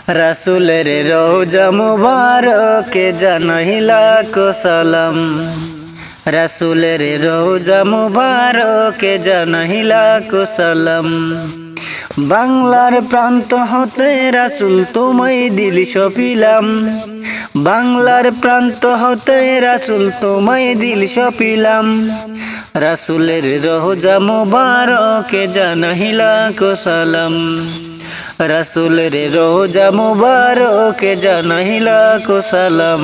রাসূলের রওজা মুবারকে জানাই লাখো সালাম। রাসূলের রওজা মুবারকে জানাই লাখো সালাম। বাংলার প্রান্ত হতে রাসূল তোমায় দিল সপিলাম। বাংলার প্রান্ত হতে রাসূল তোমায় দিল সপিলাম। রাসূলের রওজা মুবারকে জানাই লাখো সালাম। রাসূলের রওজা মুবারকে জানাই লাখো সালাম।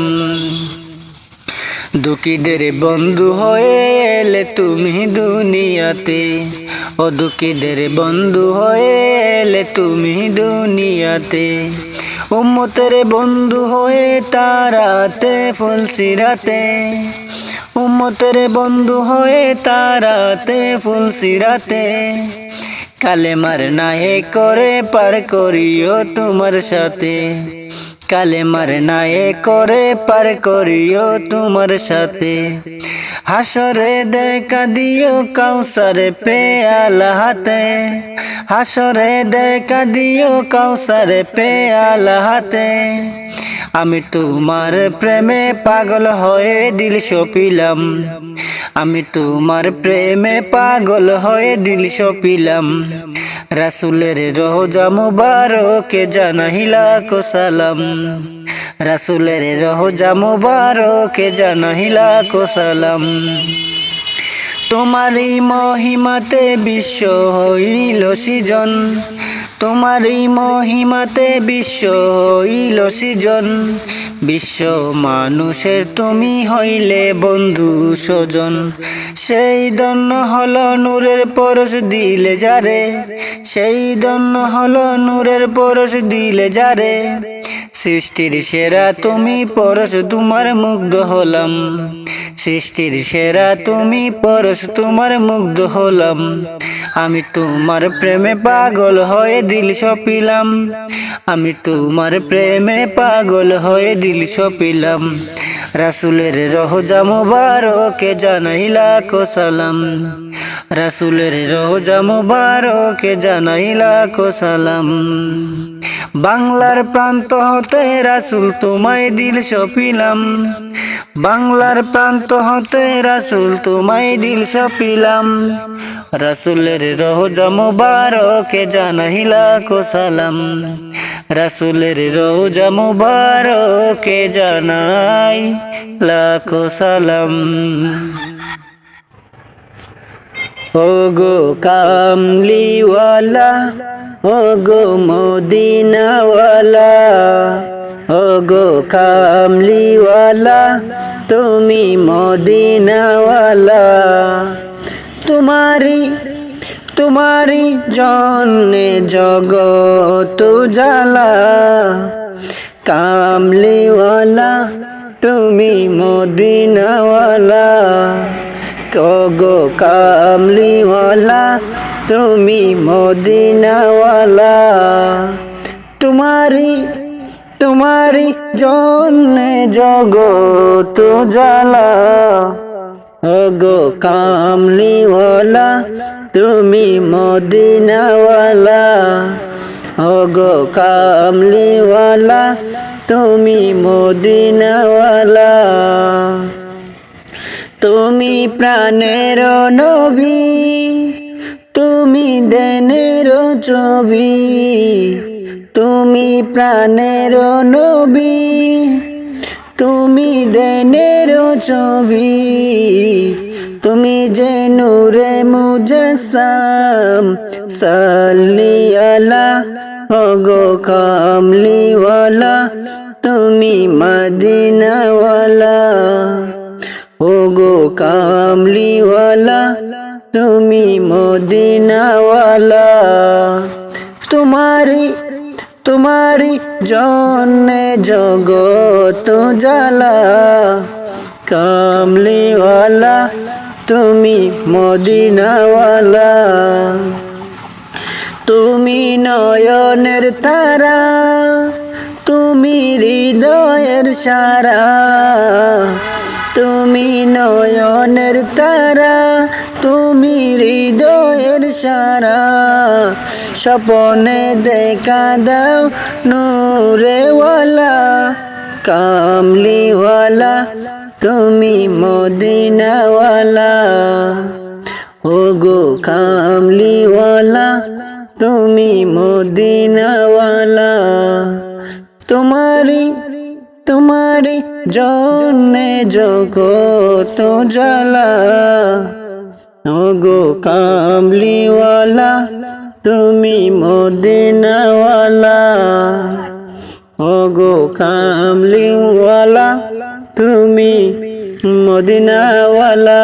দুঃখীদের বন্ধু হয়ে এলে তুমি দুনিয়াতে, ও দুঃখীদের বন্ধু হয়ে এলে তুমি দুনিয়াতে। উম্মতের বন্ধু হয়ে তারাতে ফুলসিরাতে, উম্মতের বন্ধু হয়ে তারাতে ফুলসিরাতে। কালেমার নাহে করে পার করিও তোমার সাথে, কালেমার নাহে করে পার করিও তোমার সাথে। হাসরে দেখা দিও কাউসার পেয়ালা হাতে, হাসরে দেখা দিও কাউসার পেয়ালা হাতে। আমি তোমার প্রেমে পাগল হয়ে দিল সপিলাম, আমি তোমার প্রেমে পাগল হয়ে দিল সপিলাম। রাসূলের রওজা মুবারকে জানাই লাখো সালাম। রাসূলের রওজা মুবারকে জানাই লাখো সালাম। তোমারই মহিমাতে বিশ্ব হইল সৃজন, তোমারই মহিমাতে বিশ্ব হইল সৃজন। বিশ্ব মানুষের তুমি হইলে বন্ধু স্বজন। সেই ধন্য হলো নূরের পরশ দিলে যারে, সেই ধন্য হলো নূরের পরশ দিলে যারে। সৃষ্টির সেরা তুমি পরশ তোমার মুগ্ধ হলাম, সৃষ্টির সেরা তুমি পরশ তোমার মুগ্ধ হলাম। আমি তোমার প্রেমে পাগল হয়ে দিল সপিলাম, আমি তোমার প্রেমে পাগল হয়ে দিল সপিলাম। রাসূলের রওজা মুবারকে জানাই লাখো সালাম। রাসূলের রওজা মুবারকে জানাই লাখো সালাম। বাংলার প্রান্ত হতে রাসূল তোমায় দিল সপিলাম, বাংলার প্রান্ত হতে রাসূল তোমায় দিল সপিলাম। রাসূলের রওজা মুবারকে জানাই লাখো সালাম। রাসূলের রওজা মুবারকে জানাই লাখো সালাম। ওগো কামলিওয়ালা, ওগো মদিনাওয়ালা, ওগো কামলিওয়ালা তুমি মদিনাওয়ালা। তোমারি তোমারি জন্যে জগত জ্বালা। কামলিওয়ালা তুমি মদিনাওয়ালা, ওগো কামলিওয়ালা তুমি মদিনাওয়ালা। তোমারি তোমারি জন্যে জগত জ্বালা। ওগো কামলিওয়ালা তুমি মদিনাওয়ালা, ওগো কামলিওয়ালা তুমি মদিনাওয়ালা। তুমি প্রাণের নবী, তুমি দেনের ছবি, তুমি প্রাণের নবী, তুমি দেনের ছবি। তুমি যে নূরে মুজাসসাম, সাল্লি আলা ওগো কামলিওয়ালা তুমি মদিনাওয়ালা। ওগো কামলিওয়ালা তুমি মদিনাওয়ালা। তোমারি তোমারি জন্যে জগত জ্বালা। কামলিওয়ালা তুমি মদিনাওয়ালা। তুমি নয়নের তারা, তুমি হৃদয়ের সারা। তুমি নয়নের তারা, তুমি হৃদয়ের সারা। স্বপনে দেখা দাও নূরেওয়ালা কামলিওয়ালা তুমি মদিনাওয়ালা ওগো কামলিওয়ালা তুমি মদিনাওয়ালা তোমারি জন্যে জগত জ্বালা ওগো কামলিওয়ালা তুমি মদিনাওয়ালা ওগো কামলিওয়ালা তুমি মদিনাওয়ালা।